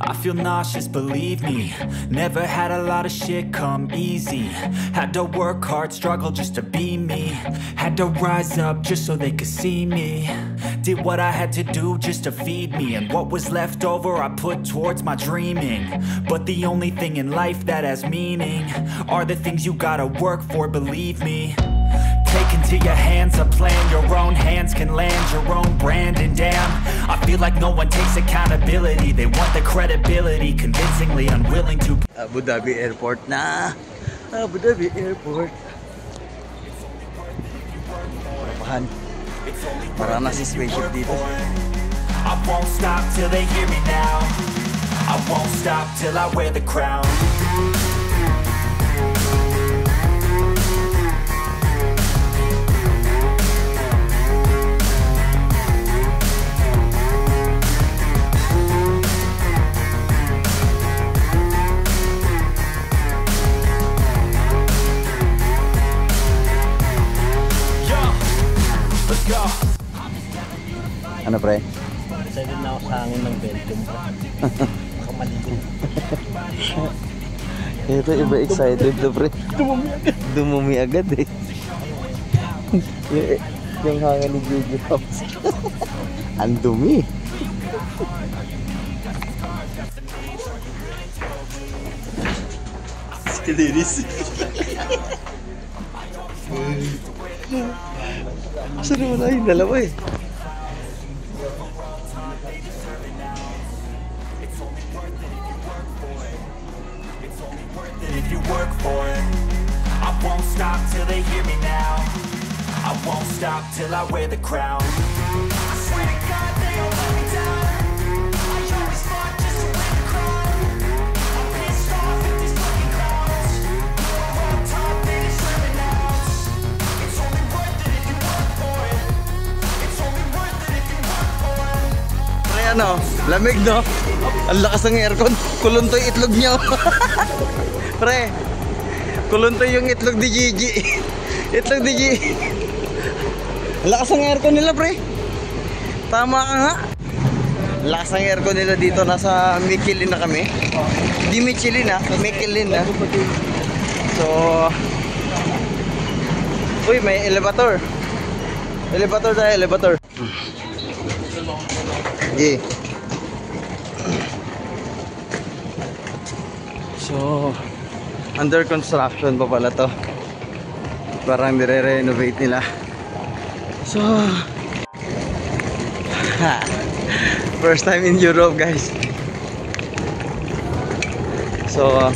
I feel nauseous, believe me. Never had a lot of shit come easy. Had to work hard, struggle just to be me. Had to rise up just so they could see me. Did what I had to do just to feed me. And what was left over I put towards my dreaming. But the only thing in life that has meaning are the things you gotta work for, believe me. Take into your hands a plan. Your own hands can land your own brand. And damn, I feel like no one takes accountability. They want the credibility, convincingly unwilling to. Abu Dhabi Airport na. Abu Dhabi Airport. Pahan. Para na si spaceship dito. I won't stop till they hear me now. I won't stop till I wear the crown. Ano pre? Excited na ako sa hangin ng Belgium. Makamaligid. Ito iba excited to pre. Dumumi agad eh. Yung hangin ni Gigi House. Ang dumi. Si Liris. Asa naman na yung dalawa eh. If you work for it, I won't stop till they hear me now. I won't stop till I wear the crown. I swear to God they gon' let me down. I always fought just to win the crown. I'm pissed off at these fucking clowns. We're on top, they deserve an ounce. It's only worth it if you work for it. It's only worth it if you work for it. Pre ano, lamig no? Ang lakas ng aircon, kulon to yung itlog niya. Pre, kulon to yung itlog ni Gigi. Itlog ni Gigi. Ang lakas ng aircon nila pre. Tama ka nga. Ang lakas ng aircon nila dito. Nasa Michelin na kami. Hindi Michelin ha, Michelin na. So uy, may elevator. Elevator tayo, elevator. Yeah. So under construction pa pala to. Parang nire-renovate nila. So first time in Europe guys. So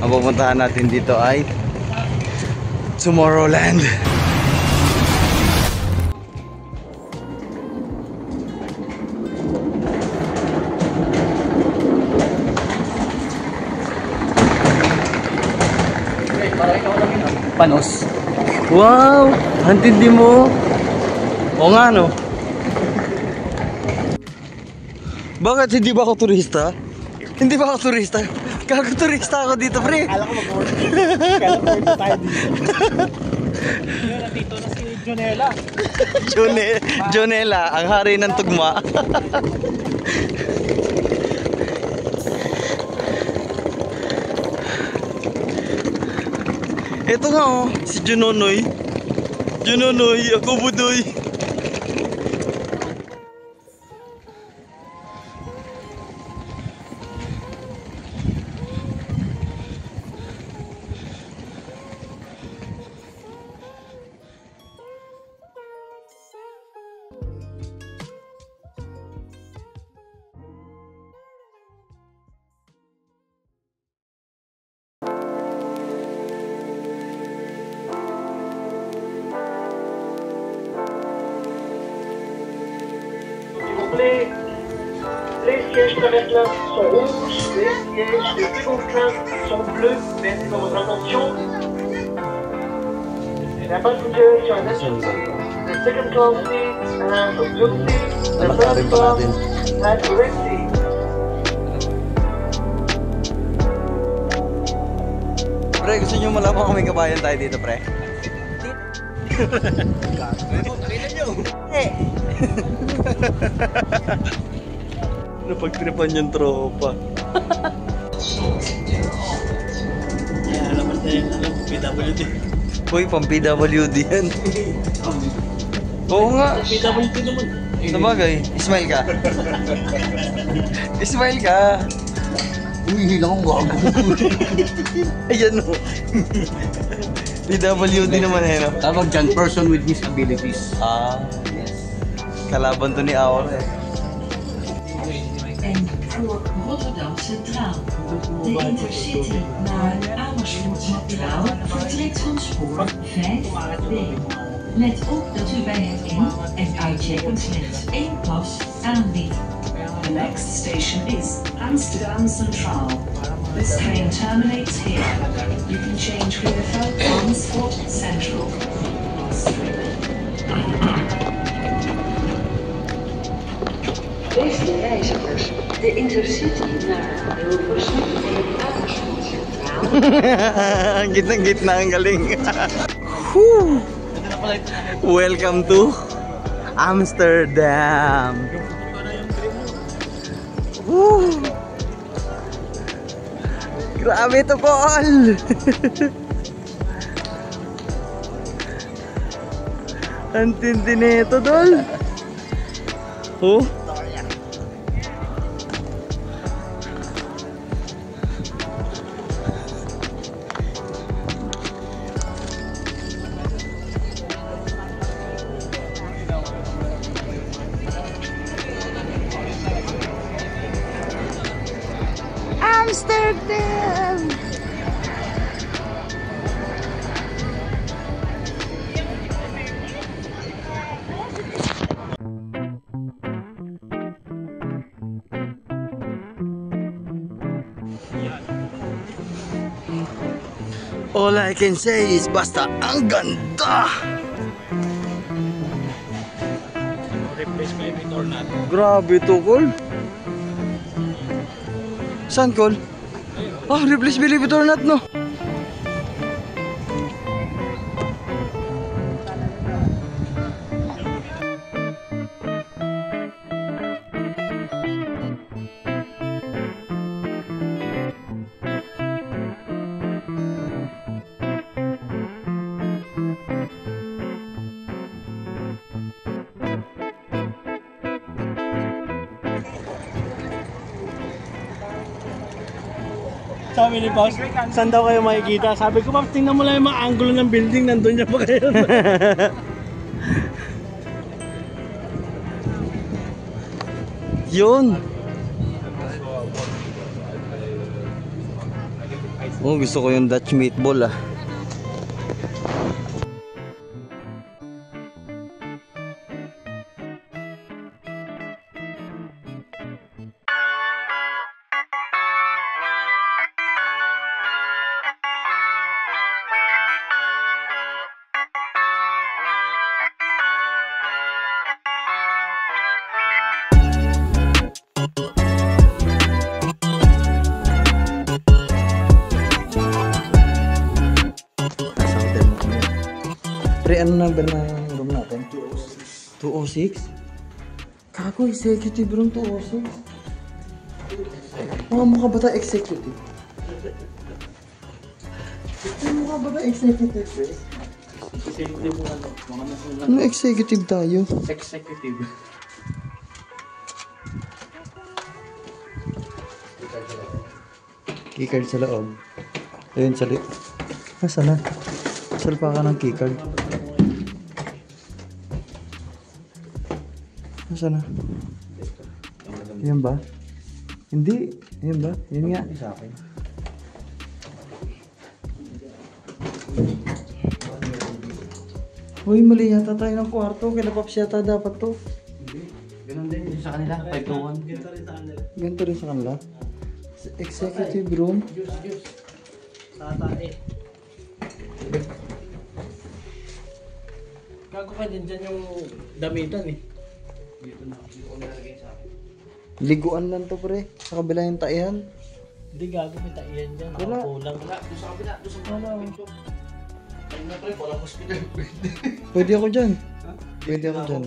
ang pupuntahan natin dito ay Tomorrowland. Panos. Wow! Antindi mo! O nga no? Bakit hindi ba ako turista? Hindi ba ako turista? Kago turista ako dito pre! Kala ko mag-work. Kala ko mag tayo dito. Nandito na si Jonela. Jonela, ang hari ng tugma. Ito nga oh, si Junonoy. Junonoy, ako budoy. Les sièges s'arrêtent là sont rouges, les sièges de seconde classe sont bleus. Merci pour votre attention. La passengers sur la the second class seat has a blue seat, the third class has a red seat. Pre, gusto nyo malaman kung may kabayan tayo dito, pre? Napagtripan yung tropa. Yeah, alam mo PWD. Uy, pang PWD yan. Oo nga. PWD naman. Sabagay, smile ka. Smile ka. Umihi lang akong gago. Ayan o. PWD naman eh, no? Tawag dyan, person with disabilities. Ah, yes. Kalaban to ni Aura eh. En voor Rotterdam Centraal. De Intercity naar Amersfoort Centraal vertrekt van spoor 5B. Let op dat u bij het in- en uitchecken slechts 1 pas aanbiedt. The next station is Amsterdam Centraal. This train terminates here. You can change via Amersfoort Central. Beste reizigers, de Intercity naar Hilversum en Amersfoort Centraal. Gitna-gitna ang galing. Whew. Welcome to Amsterdam. Woo. Grabe to, Paul. Ang tindi nito, Dol. Oh. Amsterdam! All I can say is basta ang ganda! Replace by or not. Grabe to, Col. Saan, Col? Ah, replace believe it or not, no? Sabi ni boss, saan daw kayo makikita? Sabi ko, Pops, tingnan mo lang yung mga angulo ng building, nandun niya pa kayo. Yun! Oh, gusto ko yung Dutch meatball, ah. Pre, ano number na yung room natin? 206? 206? Kako, executive room 206? Mga mukha ba tayo executive? Mga mukha ba tayo executive, pre? Executive mo ano? Mga nasulat. Ano executive tayo? Executive. Keycard sa loob. Ayun, sali. Nasaan na? Salpa ka ng keycard. Nasaan na? Yan ba? Hindi. Yan ba? Yan nga. Sa akin. Uy, mali yata tayo ng kwarto. Kila Pops yata dapat to. Ganun din yung sa kanila, 521. Ganito rin sa kanila. Ganito rin sa kanila. Sa executive room. Tatae. Gago ka din dyan yung damitan eh. Dito na. Dito ko nalagay sa akin. Liguan lang to, pre. Sa kabila yung taihan. Hindi gago, may taiyan dyan. Wala. Nakakulang. Wala. Doon sa kabila. Doon sa kabila. Ayun na pre, walang hospital. Pwede ako dyan. Pwede ako dyan.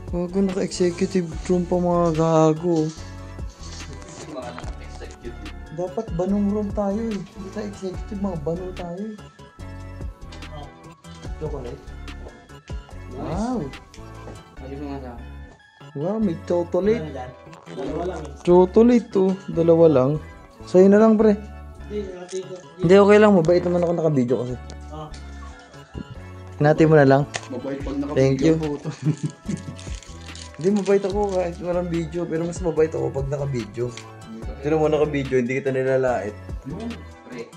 Gago, naka-executive room pa mga gago. Mga naka-executive. Dapat banong room tayo eh. Hindi tayo executive, mga bano tayo eh. Chocolate? Wow! Ayun nga na. Wow, may chocolate. Ano dyan? Dalawa lang eh. Chocolate to. Dalawa lang. Sa'yo na lang, pre. Hindi, natin ko. Hindi, okay lang. Mabait naman ako naka-video kasi. Oh. Hinati mo na lang. Mabait pag Thank you. photo. Hindi, mabait ako kahit walang video. Pero mas mabait ako pag naka-video. Pero mo naka-video, hindi kita nilalait. Pre.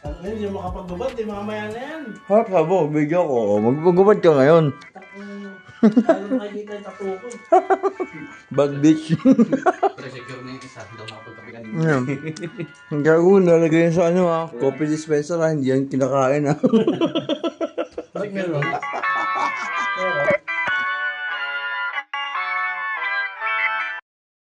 Ngayon, hindi mo makapagbabad, di mamaya na yan. Harap sabo, video ko. Magpagubad ka ngayon. Lalo nakikita yung tattoo ko. Bag bitch. Pre, secure na yung isa. Daw nakapagkapi kanina. Ayan. Ang gago, nalagay yan sa ano ha. Coffee dispenser ha, hindi yan kinakain ha. Bakit meron?